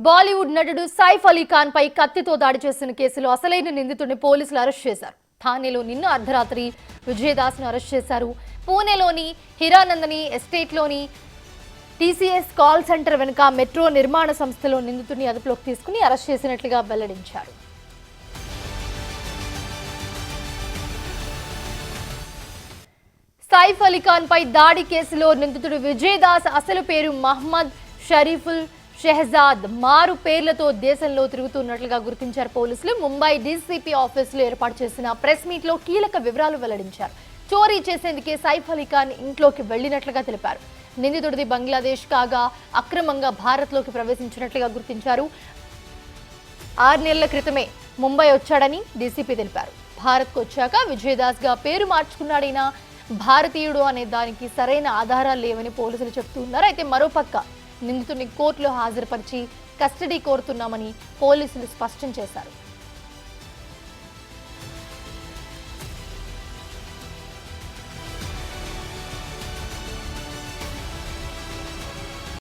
బాలీవుడ్ నటుడు సైఫ్ అలీ ఖాన్ పై కత్తితో దాడి చేసిన కేసులో అసలైన నిందితుడిని పోలీసులు అరెస్ట్ చేశారు. థానేలో నిన్న అర్ధరాత్రి విజయదాస్ ను అరెస్ట్ చేశారు. పూణేలోని హిరానందని ఎస్టేట్లోని టీసీఎస్ కాల్ సెంటర్ వెనుక మెట్రో నిర్మాణ సంస్థలో నిందితుడిని అదుపులోకి తీసుకుని అరెస్ట్ చేసినట్లుగా వెల్లడించారు. సైఫ్ అలీ ఖాన్ పై దాడి కేసులో నిందితుడు విజయదాస్ అసలు పేరు మహమ్మద్ షరీఫుల్ షెహజాద్ మారు పేర్లతో దేశంలో తిరుగుతున్నట్లుగా గుర్తించారు పోలీసులు. ముంబై డీసీపీ ఆఫీసులో ఏర్పాటు చేసిన ప్రెస్ మీట్ లో కీలక వివరాలు వెల్లడించారు. చోరీ చేసేందుకే సైఫ్ అలీ ఖాన్ ఇంట్లోకి వెళ్లినట్లుగా తెలిపారు. నిందితుడిది బంగ్లాదేశ్ కాగా అక్రమంగా భారత్లోకి ప్రవేశించినట్లుగా గుర్తించారు. 6 నెలల క్రితమే ముంబై వచ్చాడని డీసీపీ తెలిపారు. భారత్కు వచ్చాక విజయదాస్ గా పేరు మార్చుకున్నాడైనా భారతీయుడు అనే దానికి సరైన ఆధారాలు లేవని పోలీసులు చెబుతున్నారు. అయితే మరోపక్క నిందితుడిని కోర్టులో హాజరుపరిచి కస్టడీ కోరుతున్నామని పోలీసులు స్పష్టం చేశారు.